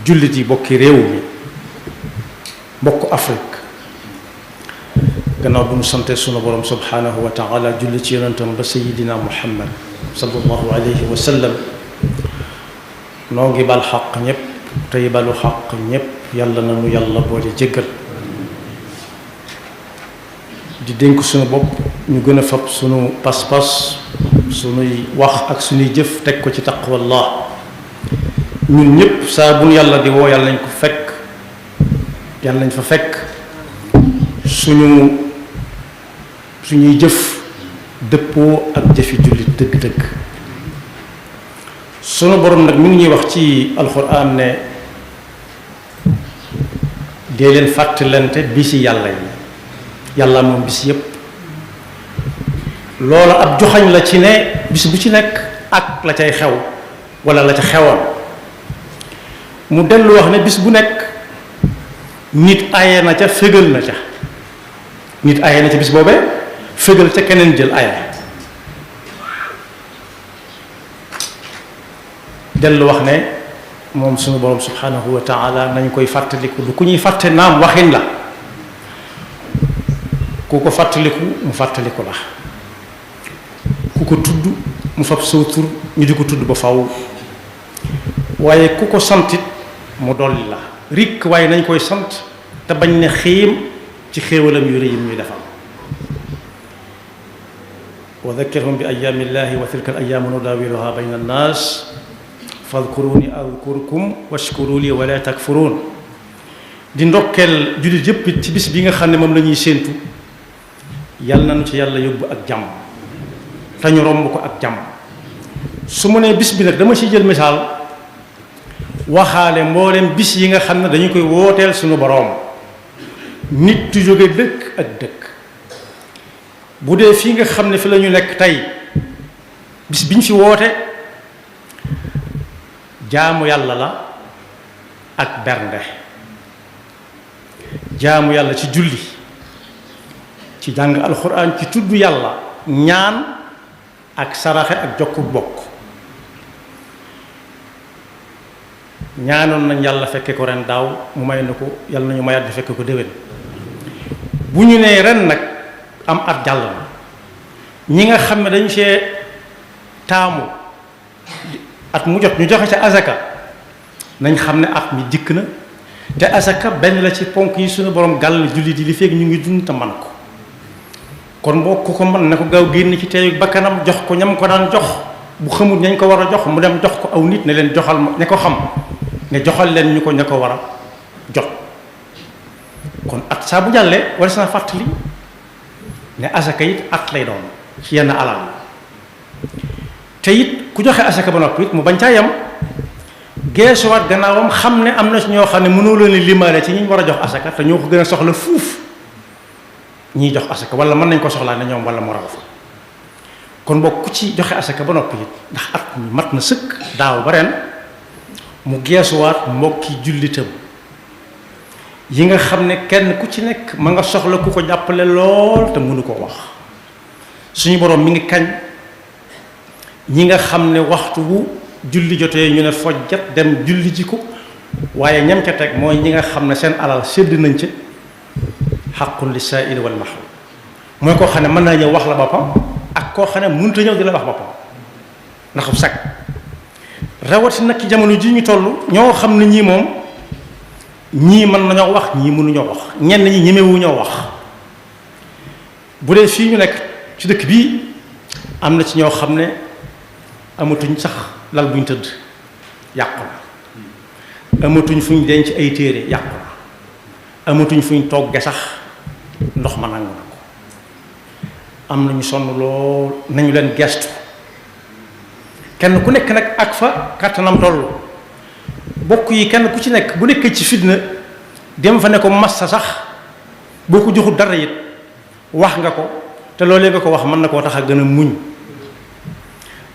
jullit yi bokki réew mi bokk Afrique gannaaw bu ñu sante sunu borom subhanahu wa taala julli ci yonentam ba sayidina muhammad sallallahu alayhi wa sallam noo ngi bal xaq ñépp tey balu xaq ñépp yàlla na nu yàlla boole jéggal di dénk sunu bopp ñu gën a fab sunu pas-pas sunuy wax ak sunuy jëf teg ko ci taqwallah ñun ñëpp saa bu nu yàlla di woo yàlla nañ ko fekk yàlla nañ fa fekk suñuy jëf dëppoo ak jëfi jullit dëgg-dëgg sunu borom nag mi ngi ñuy wax ci alxuraan ne dee leen fàttalante bisi yàlla yi yàlla moom bis yépp loola ab joxañ la ci ne bis bu ci nekk ak la cay xew wala la ca xewoon mu dellu wax ne bis bu nekk nit aye na ca fégal na ca nit aye na ca bis boobee fégal ca keneen jël aye dellu wax ne moom sunu borom subhanahu wa taala nañ koy fàttaliku du ku ñuy fàtte naam waxin la ku ko fàttaliku mu fàttaliku la ku ko tudd mu fab saw tur ñu di ko tudd ba faw waaye ku ko santit mu dolli la rikk waaye nañ koy sant te bañ ne xiim ci xéewalam yu rëy yi ñuy defal wa dhakkirhum bi ayyaamillahi wa tilka al ayyaamu nudaawiluhaa bayna annaas fadkuruni adkurkum washkuru li wala takfurun di ndokkeel jullit yëpp ci bis bi nga xam ne moom la ñuy séentu yàlla nañu ci yàlla yóbbu ak jàmm te ñu romb ko ak jàmm su mu nee bis bi nag dama ci jël misaal waxaale mboolem bis yi nga xam ne dañu koy wooteel suñu boroom nit du jóge dëkk ak dëkk bu dee fii nga xam ne fi la ñu nekk tey bis bi ñu fi woote jaamu yàlla la ak bernde jaamu yàlla ci julli ci jàng alxuraan ci tudd yàlla ñaan ak saraxe ak jokku bokk ñaanoon nañ yàlla fekke ko ren daaw mu may na ko yàlla nañu mayaat di fekke ko déwén bu ñu nee ren nag am at jàll na ñi nga xam ne dañu see taamu at mu jot ñu joxe ca azaka nañ xam ne at mi dikk na te azaka benn la ci ponk yi suñu borom gàll jullit yi li fekk ñu ngi dund te man ko kon boo ko mën na ko gaaw génn ci teeyu bakkanam jox ko ñam ko daan jox bu xamul ñañ ko war a jox mu dem jox ko aw nit ne leen joxal ma ne ko xam ne joxal leen ñu ko ña ko war a jot kon at saa bu jàllee wala saa fàttali ne azaka it at lay doon ci yenn alal te it ku joxe azaka ba noppi it mu bañ caa yem geesuwaat gannaawam xam ne am na ci ñoo xam ne mënoo leen limaale ci ñi war a jox azaka te ñoo ko gën a soxla fuuf ñiy jox asaka wala mën nañ ko soxlaa ne ñoom wala mu raw fa kon boo ku ci joxe asaka ba noppi it ndax at mi mat na sëkk daaw ba ren mu geesuwaat mbokki jullitam yi nga xam ne kenn ku ci nekk ma nga soxla ku ko jàppale lool te mënu ko wax suñu borom mi ngi kañ ñi nga xam ne waxtu bu julli jotee ñu ne fojjat dem julli ji ko waaye ñam ca teg mooy ñi nga xam ne seen alal sédd nañ ca xaqun li saa'ili wal mahrum mooy koo xam ne mën naa ñëw wax la boppam ak koo xam ne mënut a ñëw di la wax boppam ndax bu sag rawati nag ci jamono ji ñu toll ñoo xam ne ñii moom ñii mën nañoo wax ñii mënuñoo wax ñenn ñi ñemewuñoo wax bu dee fii ñu nekk ci dëkk bii am na ci ñoo xam ne amatuñ sax lal buñ tëdd yàqu na amatuñ fuñ denc ay téere yàqu na amatuñ fuñ togge sax ndox ma nangu na ko am nañu sonn lool nañu leen gestu kenn ku nekk nag ak fa kàttanam toll bokk yi kenn ku ci nekk bu nekkee ci fitna dem fa ne ko massa sax boo ko joxul dara it wax nga ko te loolee nga ko wax mën na koo tax a gën a muñ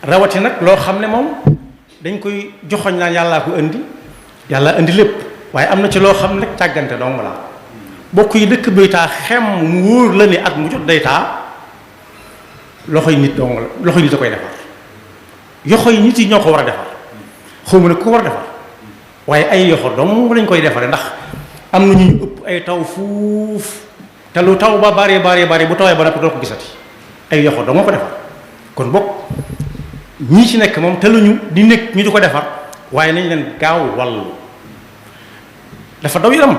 rawati nag loo xam ne moom dañ koy joxoñ naan yàllaa ko indi yàlla indi lépp waaye am na ci loo xam ne rek càggante dong la bokk yi dëkk bi taa xem mu wóor la ni at mu jot day taa loxoy nit dong la loxoy nit a koy defar yoxoy nit yi ñoo ko war a defar xaw ma ne ko war a defar waaye ay yoxo dong lañ koy defaree ndax am na ñu ëpp ay taw fuuf te lu taw ba bari bu tawee ba noppi doo ko gisati ay yoxo dong moo ko defar kon bokk ñii ci nekk moom te luñu di nekk ñu di ko defar waaye nañ leen gaaw wàllu dafa daw yaram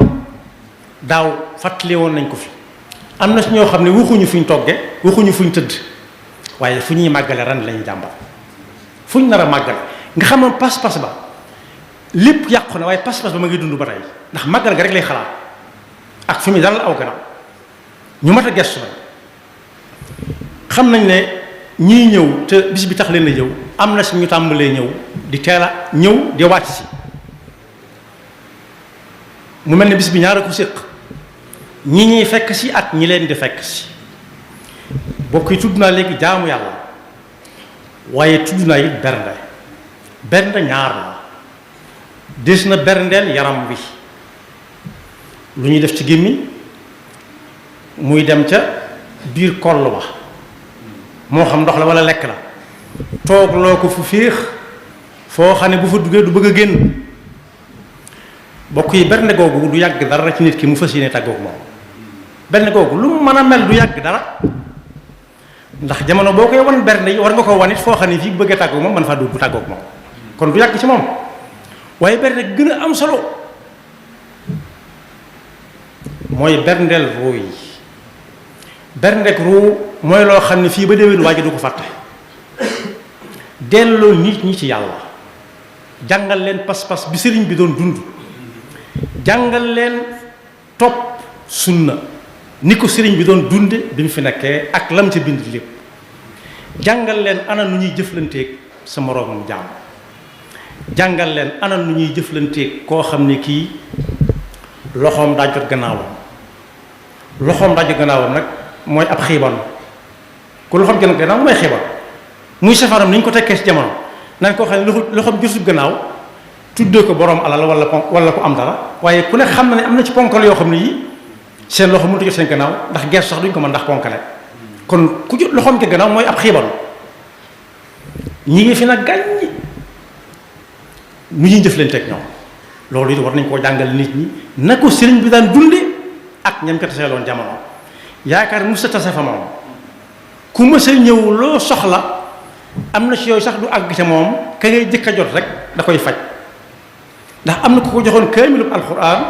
daaw fàttali woon nañ ko fi am na si ñoo xam ne waxuñu fuñ togge waxuñu fuñ tëdd waaye fu ñuy màggale ren lañuy jàmbar fuñ nar a màggale nga xam ne pas-pas ba lépp yàqu na waaye pas-pas ba ma ngi dund ba tey ndax màggal ga rek lay xalaat ak fi muy dalal aw gannaaw ñu mat a gestu nag xam nañ ne ñii ñëw te bis bi tax leen a ñëw am na si ñu tàmbalee ñëw di teel a ñëw di wàcc si mu mel ne bis bi ñaara ko séq ñi ñuy fekk si ak ñi leen di fekk si bokk yi tudd naa léegi jaamu yàlla waaye tudd naa it bernde ñaar la des na berndeel yaram wi lu ñuy def ci gémmiñ muy dem ca biir koll ba moo xam ndox la wala lekk la toog loo ko fu féex foo xam ne bu fa duggee du bëgg a génn bokk yi bernde googu du yàgg dara ci nit ki mu fas yéene tàggoog moom bernde googu lu mu mën a mel du yàgg dara ndax jamono boo koy wan bernde yi war nga ko wan it foo xam ne fii bëggee tàggoog moom man faa dugg tàggoog moom kon du yàgg ci moom waaye bernde gën a am solo mooy berndeel ruu yi berndeek ruu mooy loo xam ne fii ba déwén waa ji du ko fàtte delloo nit ñi ci yàlla jàngal leen pas-pas bi sëriñ bi doon dund jàngal leen topp sunna ni ko sëriñ bi doon dunde bi mu fi nekkee ak lam ca bind lépp jàngal leen ana nu ñuy jëflanteeg sa moroomam jaam jàngal leen ana nu ñuy jëflanteeg koo xam ne kii loxoom daa jot gannaawam nag mooy ab xiibon ku loxoom jot gannaaw mooy xiibon muy safaram ni ñu ko tekkee ci jamono nañ koo xam ne loxoom jotul gannaaw tuddee ko borom alal wala ko am dara waaye ku ne xam na ne am na ci ponkal yoo xam ne yi seen loxo mënut a jot seen gannaaw ndax geesu sax duñ ko mën ndax ponkale kon ku jot loxoom ci gannaaw mooy ab xiibon ñi ngi fi nag gàññi nu ñuy jëflanteeg ñoom loolu it war nañ koo jàngal nit ñi na ko sëriñ bi daan dunde ak ñam ko taseeloon jamono yaakaar mu sa tase fa moom ku mës a ñëw loo soxla am na ci yooyu sax du àgg ca moom ka ngay jëkk a jot rek da koy faj ndax am na ku ko joxoon kaamilub alxuraan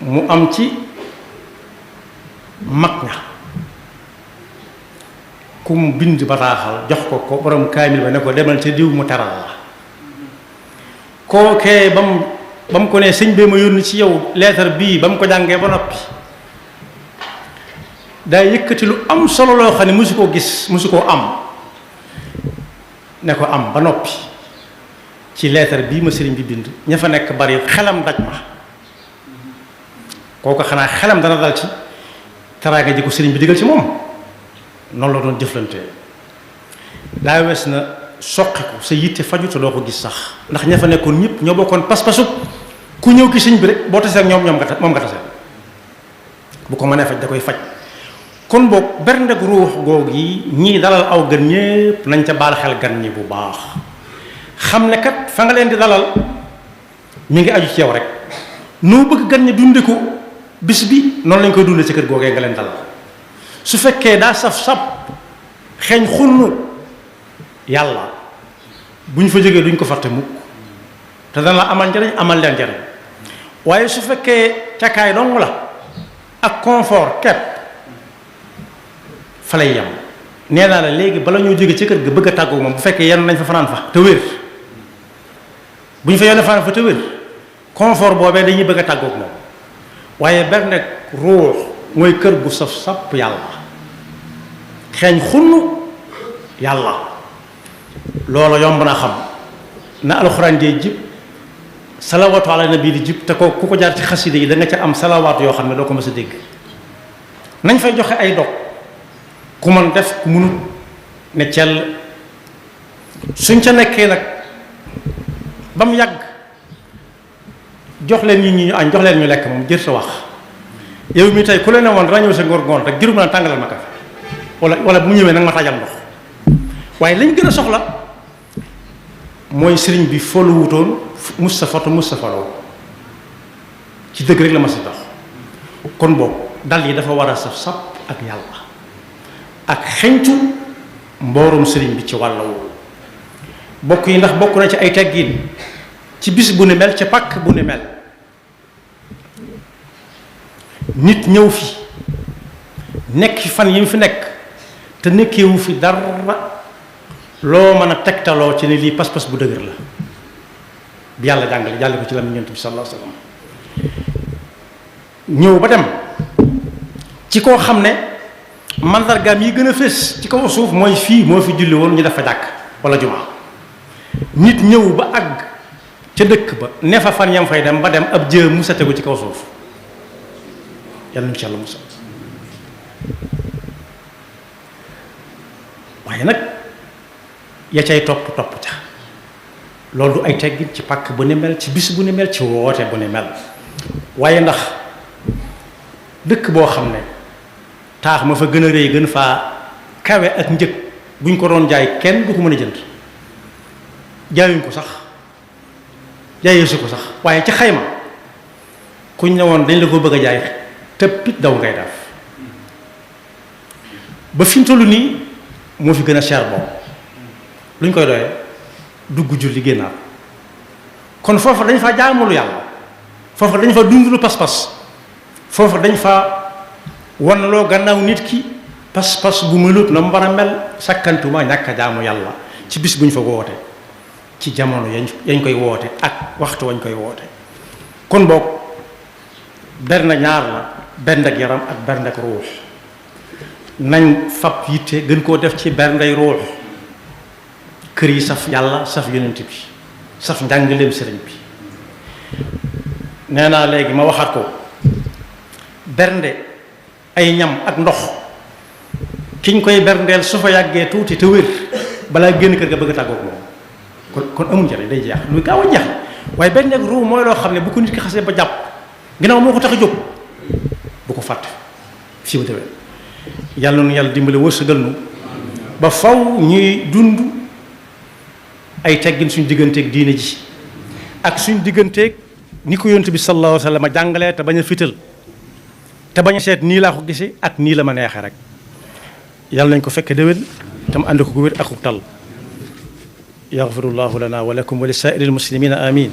mu am ci mag ña ku mu bind bataaxal jox ko borom kaamil ba ne ko demal ca diw mu teral la kookee ba mu ko ne sëñ bee ma yónni ci yow leetar bii ba mu ko jàngee ba noppi daa yëkkati lu am solo loo xam ne mosu koo gis mosu koo am ne ko am ba noppi ci leetar bii ma sëriñ bi bind ña fa nekk bari xelam daj ma kooku xanaa xelam dana dal ci teraanga ji ko sëriñ bi digal ci moom noonu la doon jëflante daa wees na soqiku sa yitte faju te doo ko gis sax ndax ña fa nekkoon ñëpp ñoo bokkoon pas-pasu ku ñëw ki sëñ bi rek boo tasee ak moom nga tasee bu ko mënee faj da koy faj kon boog berndeg ruux googu yi ñii dalal aw gan ñépp nañ ca baal xel gan ñi bu baax xam ne kat fa nga leen di dalal mi ngi aju ci yow rek noo bëgg gan ñi dunde ko bis bi noonu lañ koy dunde ci kër googee nga leen dalal su fekkee daa saf-sap xeeñ xunn yàlla bu ñu fa jógee duñ ko fàtte mukk te dana la amal njariñ amal leen njariñ waaye su fekkee cakaay dong la ak confort kepp fa lay yem nee naa la léegi bala ñoo jóge ci kër ga bëgg a tàggoog moom bu fekkee yenn nañ fa fanaan fa te wér bu ñu fa yenn fanaan fa te wér confort boobee dañuy bëgg a tàggoog moom waaye ber nekk ruux mooy kër gu saf sàpp yàlla xeeñ xunn yàlla loolu yomb naa xam na alxuraan dee jib salawaatu ala nabi di jib te ko ku ko jaar ci xasida yi da nga ca am salawaatu yoo xam ne doo ko mës a dégg nañ fay joxe ay dog ku mën def ku mënut ne cell suñ ca nekkee nag ba mu yàgg jox leen ñu añ jox leen ñu lekk moom jër sa wax yow mi tey ku leen ne woon dana ñëw sa ngóor ngoon rek jëru ma tàngalal ma kafe wala bu ñëwee nag ma tajal ndox waaye lañ gën a soxla mooy sëriñ bi folu wutoon Moustapha te Moustapha law ci dëgg rek la ma si dox kon boobu dal yi dafa war a saf sap ak yàlla ak xeñtu mboorum sëriñ bi ci wàll woowu bokk yi ndax bokk na ci ay teggin ci bis bu ni mel ci pàkk bu ni mel nit ñëw fi nekk fi fan yi mu fi nekk te nekkewu fi dara loo mën a tegtaloo ci ne lii pas-pas bu dëgër la bi yàlla jàngale jàlle ko ci làmmiñu Yonent bi sallallahu alayhi wasallam ñëw ba dem ci koo xam ne mandargaam yi gën a fés ci kaw suuf mooy fii moo fi julli woon ñu def fa jàkk wala jumaa nit ñëw ba àgg ca dëkk ba ne fa fan yam fay dem ba dem ab jë mu sete ko ci kaw suuf yàlla nañu ci yàlla musal waaye nag ya cay topp ca loolu du ay teggin ci pàkk bu ni mel ci bis bu ni mel ci woote bu ni mel waaye ndax dëkk boo xam ne taax ma fa gën a rëy gën faa kawe ak njëg buñ ko doon jaay kenn du ko mën a jënd jaayuñ ko sax jaayeesu ko sax waaye ci xayma kuñ ne woon dañ la ko bëgg a jaay tëppit daw ngay def ba fi mu toll nii moo fi gën a cher boobu luñ koy doyee dugg julli génnaat kon foofa dañ fa jaamulu yàlla foofa dañ fa dundulu pas-pas foofa dañ fa wanloo gannaaw nit ki pas-pas bu melut na mu war a mel sakkantuma ñàkk a jaamu yàlla ci bis buñ fa woote ci jamono yañ koy woote ak waxtu wañ koy woote kon boog bernde ñaar la bernde ak yaram ak bernde ak ruux nañ fab yitte gën koo def ci berndey ruux kër yi saf yàlla saf yonent bi saf njàngaleem sëriñ bi nee naa léegi ma waxaat ko bernde ay ñam ak ndox kiñ koy berndeel su fa yàggee tuuti te wér balaa génn kër ga bëgg a tàggoog moom kon amul njariñ day jeex luy gaaw a jeex waaye benn ak ruux mooy loo xam ne bu ko nit ki xasee ba jàpp ginnaaw moo ko tax a jóg bu ko fàtte fii ba déwén yàlla nu yàlla dimbale wërsëgal nu ba faw ñuy dund ay teggin suñ digganteeg diine ji ak suñ digganteeg ni ko yonent bi sallallahu alayhi wa sallam jàngalee te bañ a fital te bañ a seet nii laa ko gisee ak nii la ma neexee rek yàlla nañ ko fekke déwén te mu ànd ko gu wér ak tal yaxfirullahu lana wa lakum wa li saa'iril muslimina amin